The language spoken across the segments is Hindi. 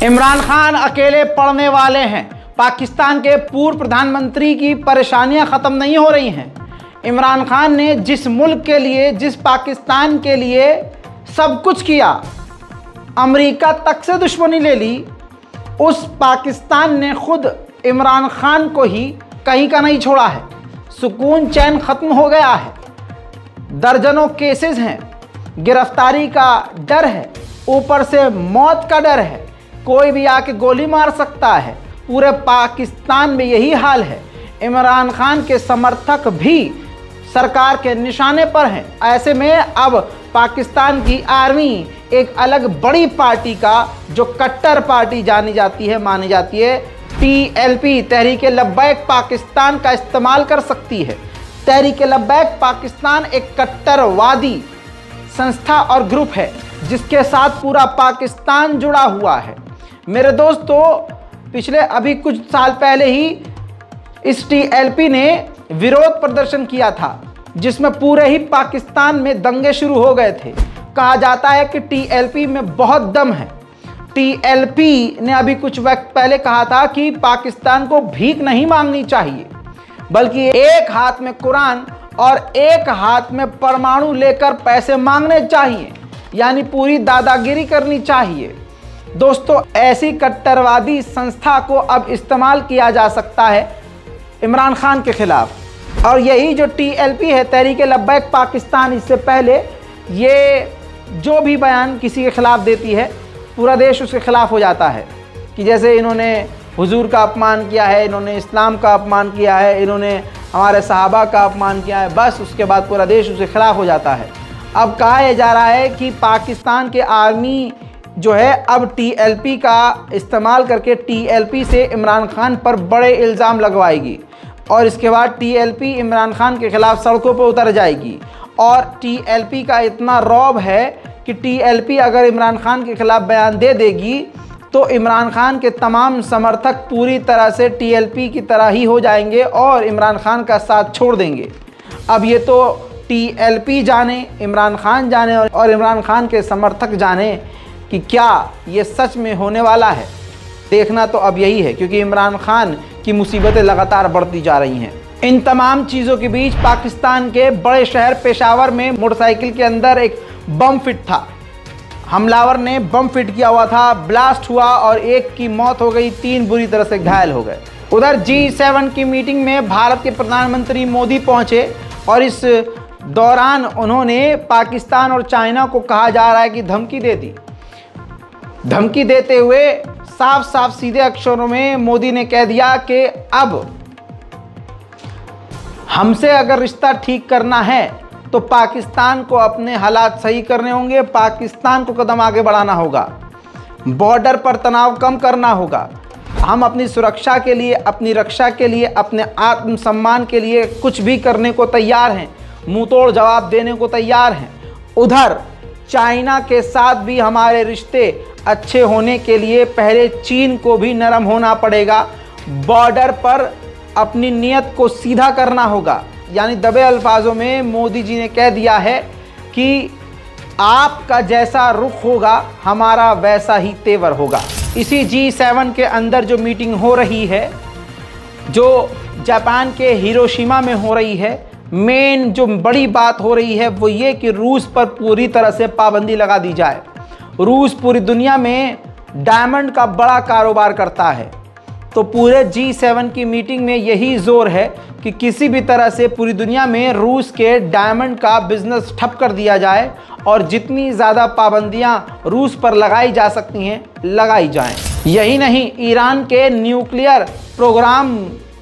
इमरान खान अकेले पड़ने वाले हैं। पाकिस्तान के पूर्व प्रधानमंत्री की परेशानियां ख़त्म नहीं हो रही हैं। इमरान खान ने जिस मुल्क के लिए, जिस पाकिस्तान के लिए सब कुछ किया, अमेरिका तक से दुश्मनी ले ली, उस पाकिस्तान ने खुद इमरान खान को ही कहीं का नहीं छोड़ा है। सुकून चैन ख़त्म हो गया है। दर्जनों केसेस हैं, गिरफ्तारी का डर है, ऊपर से मौत का डर है, कोई भी आके गोली मार सकता है। पूरे पाकिस्तान में यही हाल है। इमरान खान के समर्थक भी सरकार के निशाने पर हैं। ऐसे में अब पाकिस्तान की आर्मी एक अलग बड़ी पार्टी का, जो कट्टर पार्टी जानी जाती है, मानी जाती है, TLP तहरीक लब्बैक पाकिस्तान का इस्तेमाल कर सकती है। तहरीक लब्बैक पाकिस्तान एक कट्टरवादी संस्था और ग्रुप है जिसके साथ पूरा पाकिस्तान जुड़ा हुआ है। मेरे दोस्तों, पिछले अभी कुछ साल पहले ही इस TLP ने विरोध प्रदर्शन किया था जिसमें पूरे ही पाकिस्तान में दंगे शुरू हो गए थे। कहा जाता है कि TLP में बहुत दम है। TLP ने अभी कुछ वक्त पहले कहा था कि पाकिस्तान को भीख नहीं मांगनी चाहिए, बल्कि एक हाथ में कुरान और एक हाथ में परमाणु लेकर पैसे मांगने चाहिए, यानी पूरी दादागिरी करनी चाहिए। दोस्तों, ऐसी कट्टरवादी संस्था को अब इस्तेमाल किया जा सकता है इमरान खान के खिलाफ। और यही जो TLP है, तहरीक लब्बैक पाकिस्तान, इससे पहले ये जो भी बयान किसी के खिलाफ देती है, पूरा देश उसके खिलाफ हो जाता है। कि जैसे इन्होंने हुजूर का अपमान किया है, इन्होंने इस्लाम का अपमान किया है, इन्होंने हमारे सहाबा का अपमान किया है, बस उसके बाद पूरा देश उसके खिलाफ हो जाता है। अब कहा जा रहा है कि पाकिस्तान के आर्मी जो है अब TLP का इस्तेमाल करके TLP से इमरान खान पर बड़े इल्ज़ाम लगवाएगी और इसके बाद TLP इमरान खान के ख़िलाफ़ सड़कों पर उतर जाएगी। और TLP का इतना रौब है कि TLP अगर इमरान खान के ख़िलाफ़ बयान दे देगी तो इमरान खान के तमाम समर्थक पूरी तरह से TLP की तरह ही हो जाएंगे और इमरान खान का साथ छोड़ देंगे। अब ये तो TLP जाने, इमरान खान जाने और इमरान खान के समर्थक जाने कि क्या ये सच में होने वाला है। देखना तो अब यही है, क्योंकि इमरान खान की मुसीबतें लगातार बढ़ती जा रही हैं। इन तमाम चीज़ों के बीच पाकिस्तान के बड़े शहर पेशावर में मोटरसाइकिल के अंदर एक बम फिट था। हमलावर ने बम फिट किया हुआ था, ब्लास्ट हुआ और एक की मौत हो गई, 3 बुरी तरह से घायल हो गए। उधर G7 की मीटिंग में भारत के प्रधानमंत्री मोदी पहुंचे और इस दौरान उन्होंने पाकिस्तान और चाइना को, कहा जा रहा है कि धमकी दे दी। धमकी देते हुए साफ साफ सीधे अक्षरों में मोदी ने कह दिया कि अब हमसे अगर रिश्ता ठीक करना है तो पाकिस्तान को अपने हालात सही करने होंगे, पाकिस्तान को कदम आगे बढ़ाना होगा, बॉर्डर पर तनाव कम करना होगा। हम अपनी सुरक्षा के लिए, अपनी रक्षा के लिए, अपने आत्मसम्मान के लिए कुछ भी करने को तैयार हैं, मुंह तोड़ जवाब देने को तैयार हैं। उधर चाइना के साथ भी हमारे रिश्ते अच्छे होने के लिए पहले चीन को भी नरम होना पड़ेगा, बॉर्डर पर अपनी नीयत को सीधा करना होगा। यानी दबे अल्फाजों में मोदी जी ने कह दिया है कि आपका जैसा रुख होगा हमारा वैसा ही तेवर होगा। इसी G7 के अंदर जो मीटिंग हो रही है, जो जापान के हिरोशिमा में हो रही है, मेन जो बड़ी बात हो रही है वो ये कि रूस पर पूरी तरह से पाबंदी लगा दी जाए। रूस पूरी दुनिया में डायमंड का बड़ा कारोबार करता है, तो पूरे G7 की मीटिंग में यही जोर है कि किसी भी तरह से पूरी दुनिया में रूस के डायमंड का बिजनेस ठप कर दिया जाए और जितनी ज़्यादा पाबंदियां रूस पर लगाई जा सकती हैं लगाई जाएं। यही नहीं, ईरान के न्यूक्लियर प्रोग्राम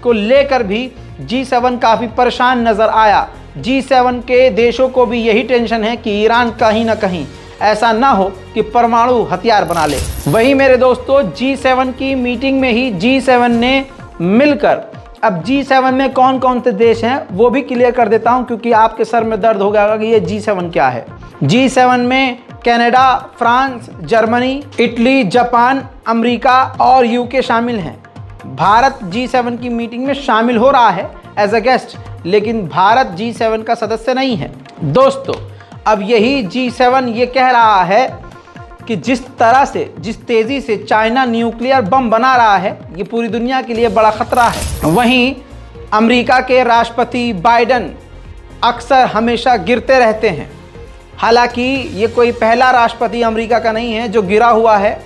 को लेकर भी G7 काफ़ी परेशान नज़र आया। G7 के देशों को भी यही टेंशन है कि ईरान कहीं ना कहीं ऐसा ना हो कि परमाणु हथियार बना ले। वही मेरे दोस्तों, G7 की मीटिंग में ही G7 ने मिलकर, अब G7 में कौन कौन से देश हैं वो भी क्लियर कर देता हूं, क्योंकि आपके सर में दर्द हो गया कि ये G7 क्या है। G7 में Canada, France, Germany, Italy, Japan, America और UK शामिल हैं। भारत G7 की मीटिंग में शामिल हो रहा है एज अ गेस्ट, लेकिन भारत G7 का सदस्य नहीं है। दोस्तों, अब यही G7 ये कह रहा है कि जिस तरह से, जिस तेज़ी से चाइना न्यूक्लियर बम बना रहा है, ये पूरी दुनिया के लिए बड़ा ख़तरा है। वहीं अमेरिका के राष्ट्रपति बाइडेन अक्सर हमेशा गिरते रहते हैं। हालांकि ये कोई पहला राष्ट्रपति अमेरिका का नहीं है जो गिरा हुआ है।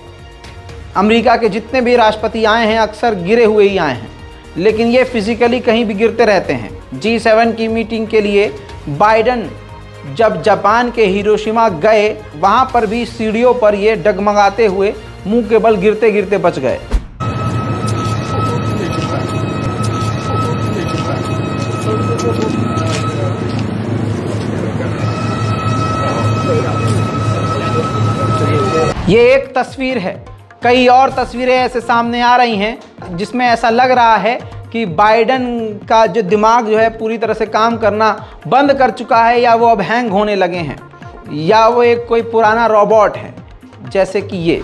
अमेरिका के जितने भी राष्ट्रपति आए हैं अक्सर गिरे हुए ही आए हैं, लेकिन ये फिजिकली कहीं भी गिरते रहते हैं। G7 की मीटिंग के लिए बाइडेन जब जापान के हिरोशिमा गए, वहाँ पर भी सीढ़ियों पर ये डगमगाते हुए मुंह के बल गिरते गिरते बच गए। ये एक तस्वीर है, कई और तस्वीरें ऐसे सामने आ रही हैं जिसमें ऐसा लग रहा है कि बाइडेन का जो दिमाग जो है पूरी तरह से काम करना बंद कर चुका है, या वो अब हैंग होने लगे हैं, या वो एक कोई पुराना रोबोट है, जैसे कि ये।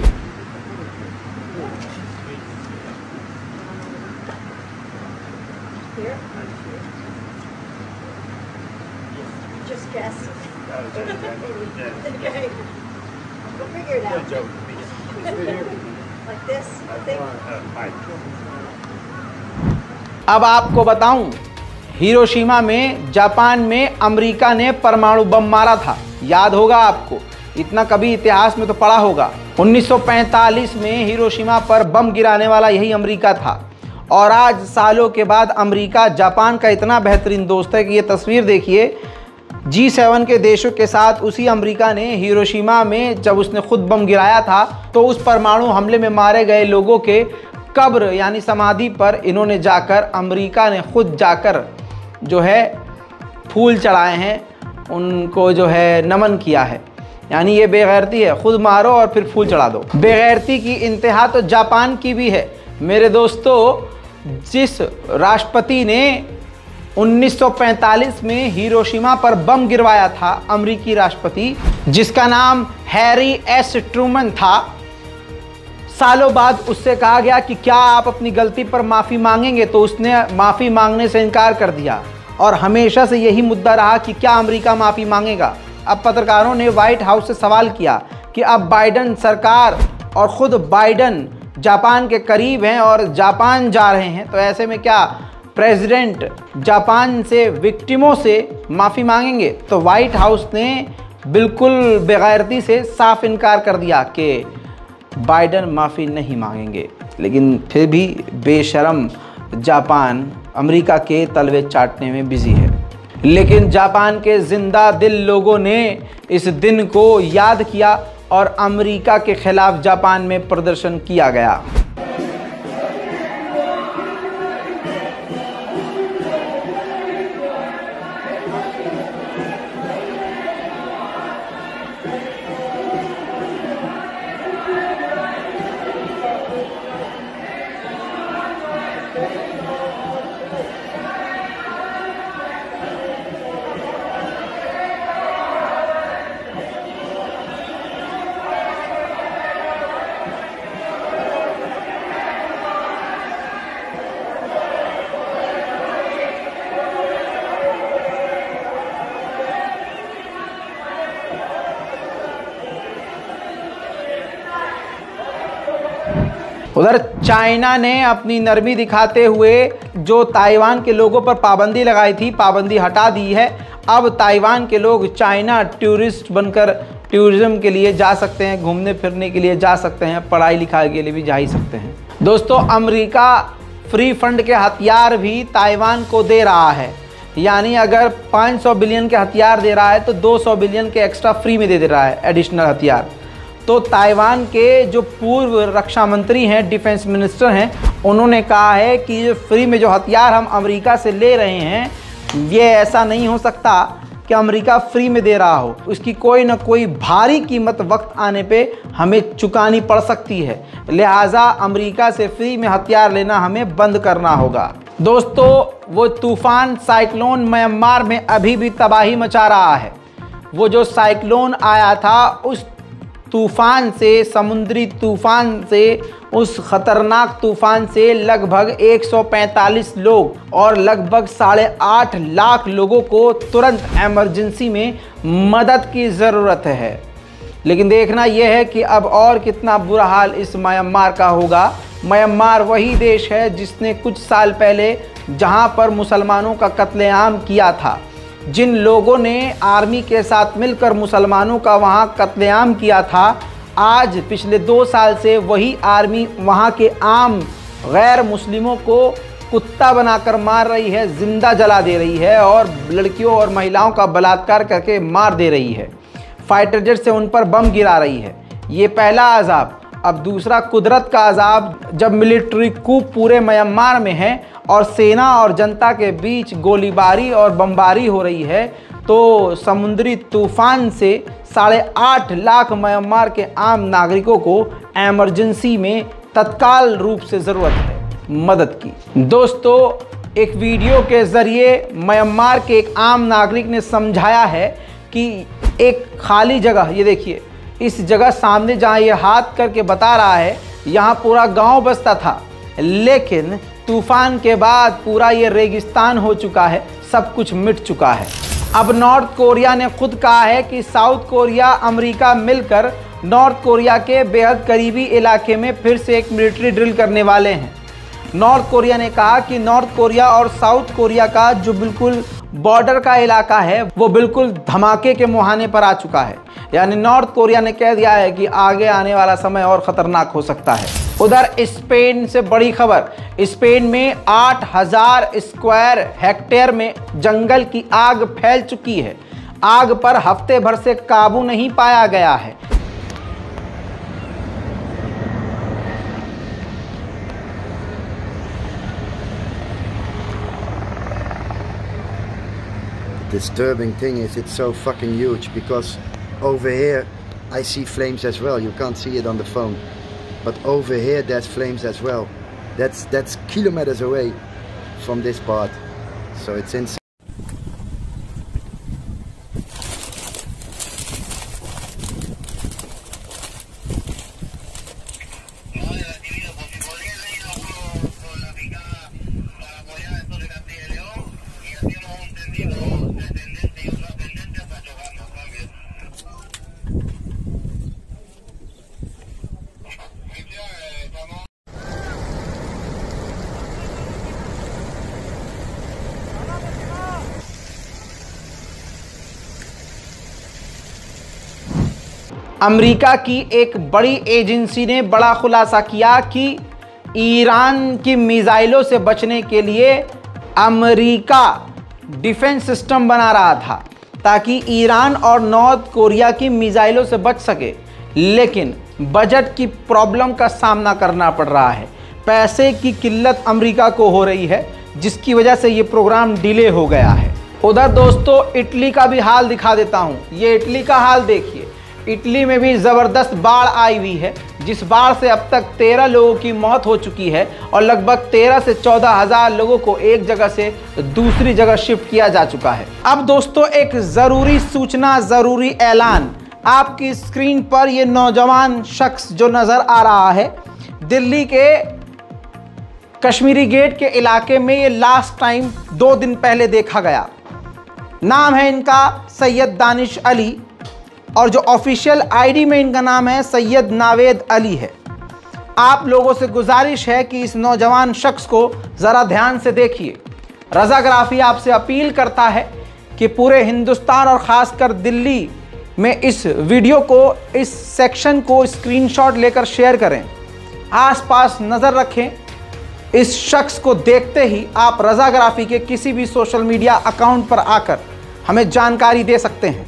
अब आपको बताऊं, हिरोशिमा में जापान में अमेरिका ने परमाणु बम मारा था, याद होगा आपको, इतना कभी इतिहास में तो पढ़ा होगा। 1945 में हिरोशिमा पर बम गिराने वाला यही अमेरिका था। और आज सालों के बाद अमेरिका जापान का इतना बेहतरीन दोस्त है कि ये तस्वीर देखिए, G7 के देशों के साथ उसी अमेरिका ने हिरोशिमा में जब उसने खुद बम गिराया था, तो उस परमाणु हमले में मारे गए लोगों के कब्र यानी समाधि पर इन्होंने जाकर, अमेरिका ने खुद जाकर जो है फूल चढ़ाए हैं, उनको जो है नमन किया है। यानी ये बेगैरती है, खुद मारो और फिर फूल चढ़ा दो। बेगैरती की इंतहा तो जापान की भी है मेरे दोस्तों। जिस राष्ट्रपति ने 1945 में हिरोशिमा पर बम गिरवाया था, अमेरिकी राष्ट्रपति जिसका नाम हैरी एस ट्रूमन था, सालों बाद उससे कहा गया कि क्या आप अपनी गलती पर माफ़ी मांगेंगे, तो उसने माफ़ी मांगने से इनकार कर दिया। और हमेशा से यही मुद्दा रहा कि क्या अमेरिका माफ़ी मांगेगा। अब पत्रकारों ने व्हाइट हाउस से सवाल किया कि अब बाइडेन सरकार और ख़ुद बाइडेन जापान के करीब हैं और जापान जा रहे हैं, तो ऐसे में क्या प्रेसिडेंट जापान से विक्टिमों से माफ़ी मांगेंगे? तो व्हाइट हाउस ने बिल्कुल बेगैरती से साफ इनकार कर दिया कि बाइडेन माफ़ी नहीं मांगेंगे। लेकिन फिर भी बेशरम जापान अमेरिका के तलवे चाटने में बिजी है। लेकिन जापान के जिंदा दिल लोगों ने इस दिन को याद किया और अमेरिका के खिलाफ जापान में प्रदर्शन किया गया। उधर चाइना ने अपनी नरमी दिखाते हुए जो ताइवान के लोगों पर पाबंदी लगाई थी, पाबंदी हटा दी है। अब ताइवान के लोग चाइना टूरिस्ट बनकर टूरिज्म के लिए जा सकते हैं, घूमने फिरने के लिए जा सकते हैं, पढ़ाई लिखाई के लिए भी जा ही सकते हैं। दोस्तों, अमेरिका फ्री फंड के हथियार भी ताइवान को दे रहा है। यानी अगर 500 बिलियन के हथियार दे रहा है तो 200 बिलियन के एक्स्ट्रा फ्री में दे रहा है, एडिशनल हथियार। तो ताइवान के जो पूर्व रक्षा मंत्री हैं, डिफेंस मिनिस्टर हैं, उन्होंने कहा है कि फ्री में जो हथियार हम अमेरिका से ले रहे हैं, ये ऐसा नहीं हो सकता कि अमेरिका फ्री में दे रहा हो। उसकी कोई ना कोई भारी कीमत वक्त आने पे हमें चुकानी पड़ सकती है। लिहाजा अमेरिका से फ्री में हथियार लेना हमें बंद करना होगा। दोस्तों, वो तूफ़ान साइक्लोन म्यांमार में अभी भी तबाही मचा रहा है। वो जो साइक्लोन आया था, उस तूफ़ान से, समुद्री तूफ़ान से, उस ख़तरनाक तूफ़ान से लगभग 145 लोग और लगभग 8.5 लाख लोगों को तुरंत इमरजेंसी में मदद की ज़रूरत है। लेकिन देखना यह है कि अब और कितना बुरा हाल इस म्यांमार का होगा। म्यांमार वही देश है जिसने कुछ साल पहले जहां पर मुसलमानों का कत्लेआम किया था। जिन लोगों ने आर्मी के साथ मिलकर मुसलमानों का वहां कत्लेआम किया था, आज पिछले 2 साल से वही आर्मी वहां के आम गैर मुस्लिमों को कुत्ता बनाकर मार रही है, जिंदा जला दे रही है और लड़कियों और महिलाओं का बलात्कार करके मार दे रही है। फाइटर जेट से उन पर बम गिरा रही है। ये पहला अजाब। अब दूसरा कुदरत का अजाब, जब मिलिट्री कूप पूरे म्यांमार में है और सेना और जनता के बीच गोलीबारी और बमबारी हो रही है, तो समुद्री तूफान से 8.5 लाख म्यांमार के आम नागरिकों को इमरजेंसी में तत्काल रूप से ज़रूरत है मदद की। दोस्तों, एक वीडियो के ज़रिए म्यांमार के एक आम नागरिक ने समझाया है कि एक खाली जगह, ये देखिए इस जगह सामने जहाँ ये हाथ करके बता रहा है, यहाँ पूरा गांव बसता था, लेकिन तूफान के बाद पूरा ये रेगिस्तान हो चुका है, सब कुछ मिट चुका है। अब नॉर्थ कोरिया ने खुद कहा है कि साउथ कोरिया अमेरिका मिलकर नॉर्थ कोरिया के बेहद करीबी इलाके में फिर से एक मिलिट्री ड्रिल करने वाले हैं। नॉर्थ कोरिया ने कहा कि नॉर्थ कोरिया और साउथ कोरिया का जो बिल्कुल बॉर्डर का इलाका है वो बिल्कुल धमाके के मुहाने पर आ चुका है। यानी नॉर्थ कोरिया ने कह दिया है कि आगे आने वाला समय और ख़तरनाक हो सकता है। उधर स्पेन से बड़ी खबर, स्पेन में 8000 स्क्वायर हेक्टेयर में जंगल की आग फैल चुकी है। आग पर हफ्ते भर से काबू नहीं पाया गया है। Disturbing thing is it's so fucking huge, because over here I see flames as well. You can't see it on the phone, but over here there's flames as well. That's kilometers away from this part, so it's insane. America की एक बड़ी एजेंसी ने बड़ा खुलासा किया कि ईरान की मिसाइलों से बचने के लिए अमेरिका डिफेंस सिस्टम बना रहा था ताकि ईरान और नॉर्थ कोरिया की मिसाइलों से बच सके, लेकिन बजट की प्रॉब्लम का सामना करना पड़ रहा है। पैसे की किल्लत अमेरिका को हो रही है, जिसकी वजह से ये प्रोग्राम डिले हो गया है। उधर दोस्तों इटली का भी हाल दिखा देता हूँ। ये इटली का हाल देखिए। इटली में भी ज़बरदस्त बाढ़ आई हुई है, जिस बाढ़ से अब तक 13 लोगों की मौत हो चुकी है और लगभग 13 से 14 हज़ार लोगों को एक जगह से दूसरी जगह शिफ्ट किया जा चुका है। अब दोस्तों एक ज़रूरी सूचना, ज़रूरी ऐलान। आपकी स्क्रीन पर ये नौजवान शख्स जो नज़र आ रहा है, दिल्ली के कश्मीरी गेट के इलाके में ये लास्ट टाइम 2 दिन पहले देखा गया। नाम है इनका सैयद दानिश अली और जो ऑफिशियल आईडी में इनका नाम है सैयद नावेद अली है। आप लोगों से गुजारिश है कि इस नौजवान शख्स को ज़रा ध्यान से देखिए। रज़ाग्राफ़ी आपसे अपील करता है कि पूरे हिंदुस्तान और ख़ासकर दिल्ली में इस वीडियो को, इस सेक्शन को स्क्रीनशॉट लेकर शेयर करें, आसपास नज़र रखें। इस शख्स को देखते ही आप रज़ाग्राफ़ी के किसी भी सोशल मीडिया अकाउंट पर आकर हमें जानकारी दे सकते हैं।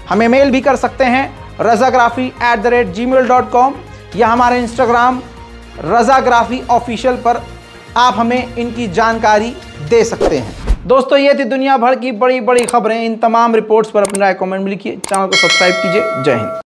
हमें मेल भी कर सकते हैं razagrafi@gmail.com या हमारे इंस्टाग्राम रज़ाग्राफ़ी ऑफिशियल पर आप हमें इनकी जानकारी दे सकते हैं। दोस्तों ये थी दुनिया भर की बड़ी बड़ी खबरें। इन तमाम रिपोर्ट्स पर अपनी राय कमेंट में लिखिए। चैनल को सब्सक्राइब कीजिए। जय हिंद।